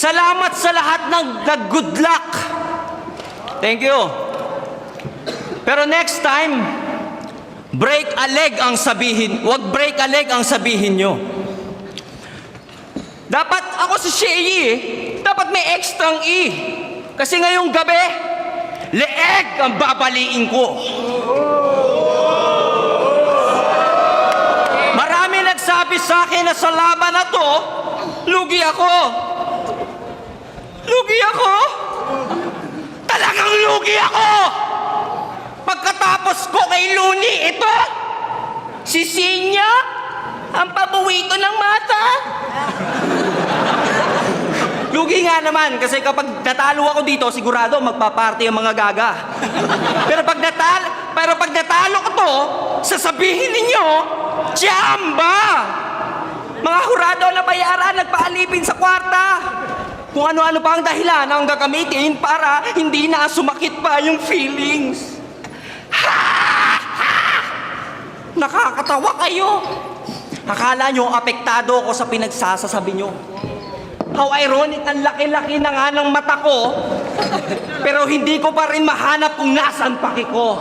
Salamat sa lahat ng good luck. Thank you. Pero next time, break a leg ang sabihin. Huwag break a leg ang sabihin nyo. Dapat ako si Shay dapat may extrang E. Kasi ngayong gabi, leeg ang babaliin ko. Marami nagsabi sa akin na sa laban na to, lugi ako. Lugi ako? Talagang lugi ako! Pagkatapos ko kay Luni, ito, si Sinya, ang pabuwito ng mata. Lugi nga naman, kasi kapag natalo ako dito, sigurado magpaparty ang mga gaga. Pero pag natalo ko to, sasabihin ninyo, Chamba! Mga hurado na bayaran, nagpaalipin sa kwarta. Kung ano-ano pa ang dahilan ang gagamitin para hindi na sumakit pa yung feelings. Nakakatawa kayo. Akala nyo, apektado ako sa pinagsasasabi nyo. How ironic, ang laki-laki na nga ng mata ko, pero hindi ko pa rin mahanap kung nasaan paki ko.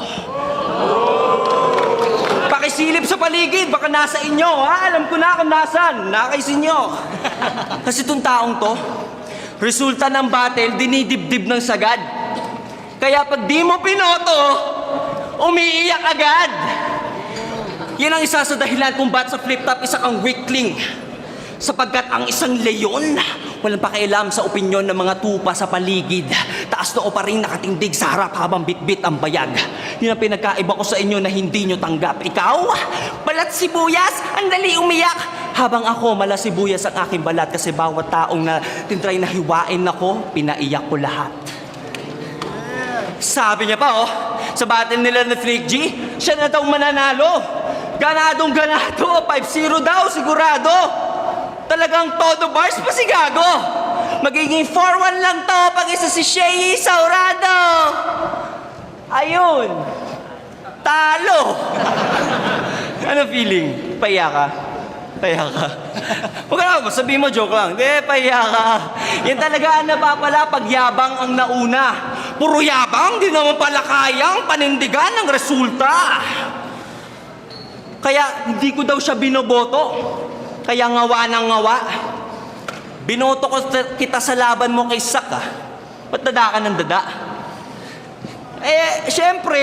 Pakisilip sa paligid, baka nasa inyo, ha? Alam ko na kung nasaan, nakaisinyo. Kasi itong taong to, resulta ng battle, dinidibdib ng sagad. Kaya pag di mo pinoto, umiiyak agad. Yan ang isa sa dahilan kung ba't sa flip-top isa kang weakling. Sapagkat ang isang leyon, walang pakialam sa opinyon ng mga tupa sa paligid. Taas noo pa rin nakatindig sa harap habang bitbit ang bayag. Yun ang pinagkaiba ko sa inyo na hindi nyo tanggap. Ikaw, balat sibuyas, ang dali umiyak. Habang ako, mala sibuyas ang aking balat kasi bawat taong na tintry na hiwain ako, pinaiyak ko lahat. Sabi niya pa, sa battle nila na 3G, siya na daw mananalo. Ganadong ganado, 5-0 daw, sigurado. Talagang todo bars pa si Gago. Magiging 4-1 lang to pag isa si Shay Saurado. Ayun. Talo. Ano feeling? Paiyak ka? Paiyak ka? Huwag ka na, sabihin mo, joke lang. Paiyak ka. Yan talaga ang napapala pag yabang ang nauna. Puro yabang, di naman pala kayang panindigan ng resulta. Kaya hindi ko daw siya binoboto. Kaya ngawa ng ngawa. Binoto ko kita sa laban mo kay Sak, Ba't dada ka ng dada? Siyempre,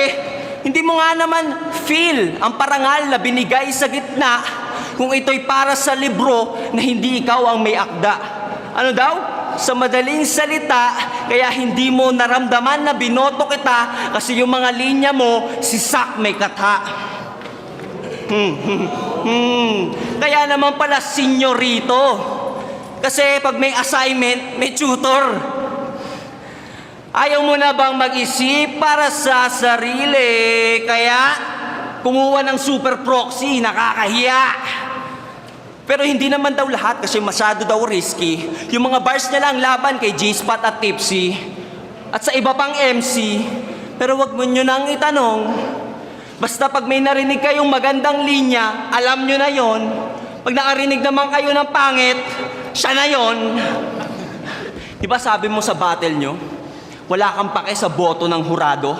hindi mo nga naman feel ang parangal na binigay sa gitna kung ito'y para sa libro na hindi ikaw ang may akda. Ano daw? Sa madaling salita, kaya hindi mo naramdaman na binoto kita kasi yung mga linya mo, si Sak may katha. Kaya naman pala senyorito. Kasi pag may assignment, may tutor. Ayaw mo na bang mag-isip para sa sarili? Kaya kumuha ng super proxy, nakakahiya. Pero hindi naman daw lahat kasi masyado daw risky. Yung mga bars niya lang laban kay G-Spot at Tipsy. At sa iba pang MC. Pero wag mo nyo nang itanong. Basta pag may narinig kayong magandang linya, alam nyo na yon. Pag nakarinig naman kayo ng pangit, siya na yon. Diba sabi mo sa battle nyo, wala kang pake sa boto ng hurado?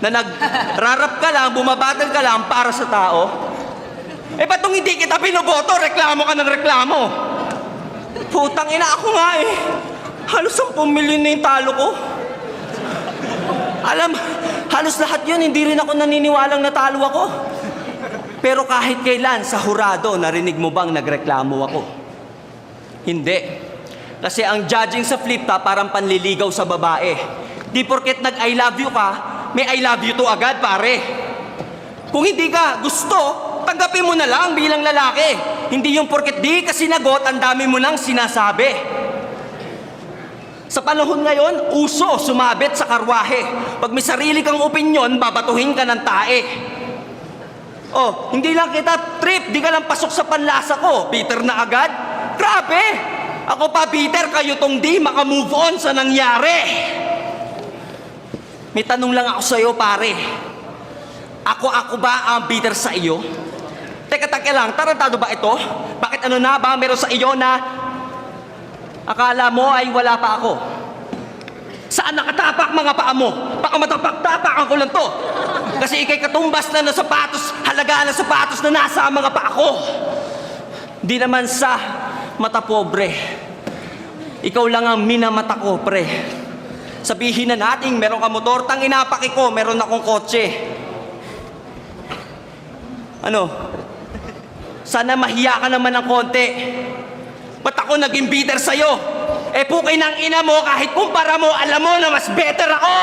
Na nagrarap ka lang, bumabattle ka lang para sa tao? Ba't nung hindi kita binoboto, reklamo ka ng reklamo? Putang ina, ako nga halos 10 milyon na yung talo ko. Alam, halos lahat yun, hindi rin ako naniniwalang natalo ako. Pero kahit kailan sa hurado, narinig mo bang nagreklamo ako? Hindi. Kasi ang judging sa flip-top parang panliligaw sa babae. Di porket nag-I love you ka, may I love you to agad, pare. Kung hindi ka gusto, tanggapin mo na lang bilang lalaki. Hindi yung porket di ka sinagot, ang dami mo nang sinasabi. Sa panahon ngayon, uso sumabit sa karwahe. Pag may sarili kang opinyon, babatuhin ka ng tae. Hindi lang kita trip, di ka lang pasok sa panlasa ko. Bitter na agad? Grabe! Ako pa bitter, kayo tong di makamove on sa nangyari. May tanong lang ako sa'yo, pare. Ako ba ang bitter sa iyo? Teka lang, tarantado ba ito? Bakit ano na ba meron sa iyo na Akala mo ay wala pa ako. Saan nakatapak mga paa mo? Baka matapak-tapakan ko lang to. Kasi ikay katumbas na ng sapatos, halaga ng sapatos na nasa mga paa ko. Di naman sa mata pobre. Ikaw lang ang minamata ko, pre. Sabihin na natin, meron ka motor, tang inapaki ko, meron akong kotse. Ano? Sana mahiya ka naman ng konti. Ba't ako naging bitter sa'yo? Eh pukay ng ina mo, kahit kumpara mo, alam mo na mas better ako!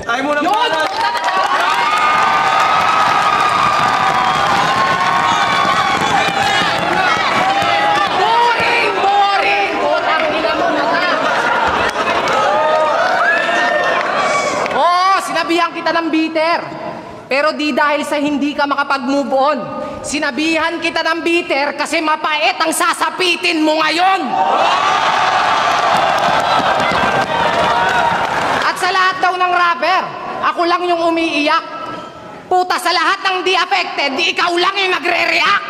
Ay mo naman! Yun! Boring! Boring! Putang ina mo mata! Oo, sinabihan kita ng bitter. Pero di dahil sa hindi ka makapag-move on. Sinabihan kita ng bitter kasi mapait ang sasapitin mo ngayon. At sa lahat daw ng rapper, ako lang yung umiiyak. Puta, sa lahat ng di affected, di ikaw lang yung nagre-react.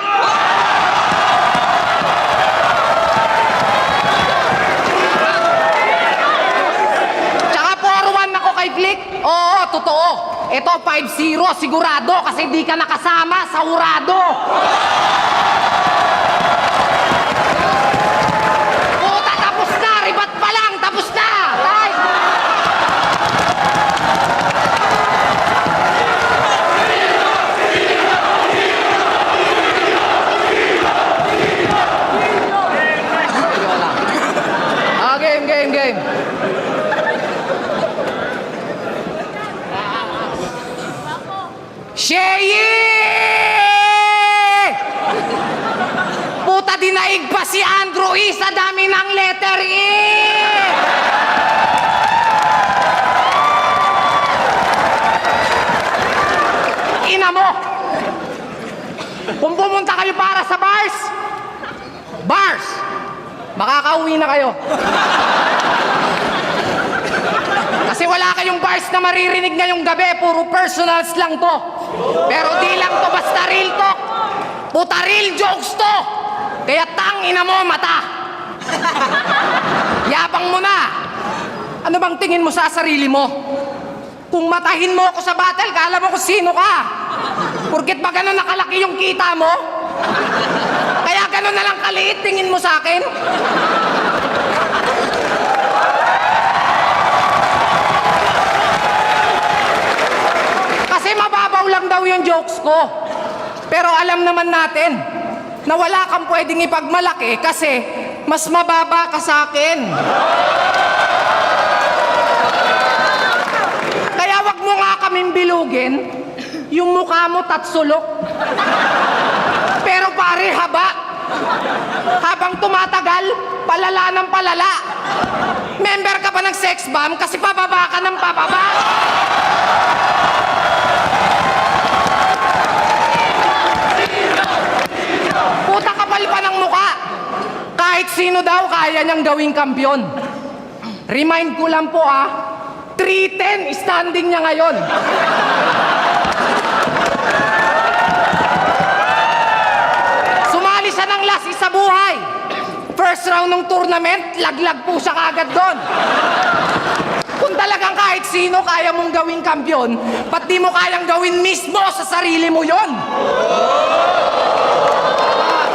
Tsaka 4-1 ako kay Flick. Oo, totoo. Ito 5-0, sigurado kasi di ka nakasama sa urado. Puta, tapos na! Ribat pa lang! Tapos na! Tay! Game. Sheye! Puta, dinaig pa si Andrew E. sa dami ng letter E! Ina mo! Kung pumunta kayo para sa bars, makakauwi na kayo. Kasi wala kayong bars na maririnig ngayong gabi, puro personals lang to. Pero di lang to basta real talk. Puta, real jokes to. Kaya tangina mo mata. Yabang mo na. Ano bang tingin mo sa sarili mo? Kung matahin mo ako sa battle, kala mo kung sino ka. Porket ba ganun nakalaki yung kita mo? Kaya ganun na lang kaliit tingin mo sa akin? Kasi mababaw lang daw yung jokes ko. Pero alam naman natin na wala kang pwedeng ipagmalaki kasi mas mababa ka sa akin. Kaya wag mo nga kaming bilugin, yung mukha mo tatsulok. Pero pare, habang tumatagal, palala ng palala. Member ka pa ng sex bomb kasi pababa ka ng pababa. Puta, kapal pa ng mukha. Kahit sino daw kaya niyang gawing kampiyon. Remind ko lang po 310 standing niya ngayon. Sumali siya ng last isa buhay. First round ng tournament, laglag po siya kagad doon. Kung talagang kahit sino kaya mong gawing kampiyon, ba't di mo kayang gawin mismo sa sarili mo yon?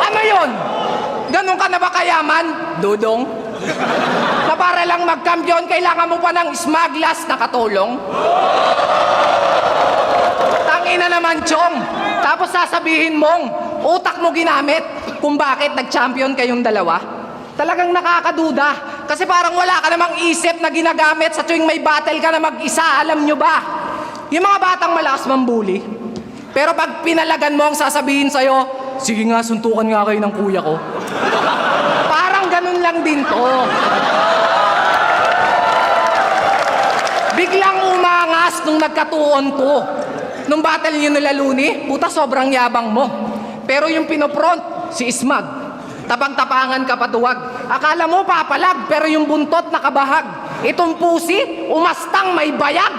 Ano yon? Ganun ka na ba kayaman, Dudong? Na para lang magkampiyon, kailangan mo pa ng smaglas na katulong? Tangina naman, Chong. Tapos sasabihin mong, utak mo ginamit kung bakit nag-champion kayong dalawa? Talagang nakakaduda. Kasi parang wala ka namang isip na ginagamit sa tuwing may battle ka na mag-isa. Alam nyo ba? Yung mga batang malakas mambuli. Pero pag pinalagan mo ang sasabihin sa'yo, sige nga, suntukan nga kayo ng kuya ko. Parang ganun lang din to. Biglang umangas nung nagkatuon to. Nung battle nyo nila Luni, puta sobrang yabang mo. Pero yung pinopront, si Ismag, tapang-tapangan ka patuwag. Akala mo papalag, pero yung buntot nakabahag. Itong pusi, umastang may bayag.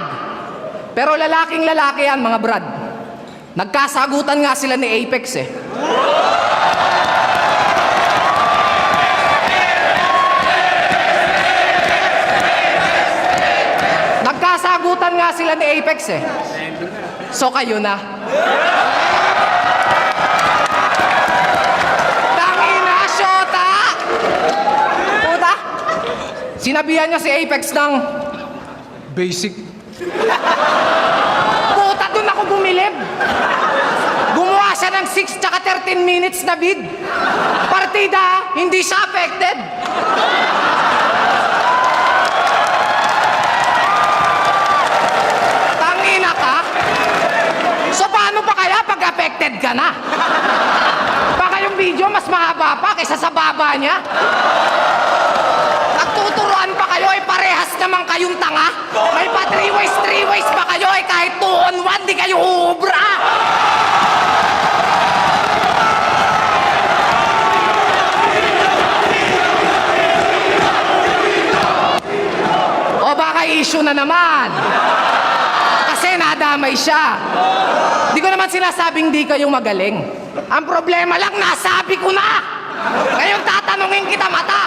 Pero lalaking lalaki yan, mga brad. Nagkasagutan nga sila ni Apex eh. nga sila ni Apex eh. So kayo na. Tangina, Shota! Puta! Sinabihan niya si Apex ng basic. Puta, dun ako bumilib. Gumawa siya ng 6 tsaka 13 minutes na bid. Partida, hindi siya affected. Tangina ka? So paano pa kaya pag affected ka na? Baka yung video mas mahaba pa kaysa sa baba niya. Nagtuturuan pa kayo, ay parehas naman kayong tanga. May pa 3 ways ba kayo, ay kahit 2 on 1, di kayo uubra. O baka issue na naman. Kasi nadamay siya. Di ko naman sinasabing di kayo magaling. Ang problema lang, nasabi ko na. Ngayon tatanungin kita, mata.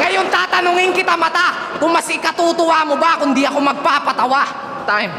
Ngayon tatanungin kita, mata, kung mas ikatutuwa mo ba kung di ako magpapatawa. Time.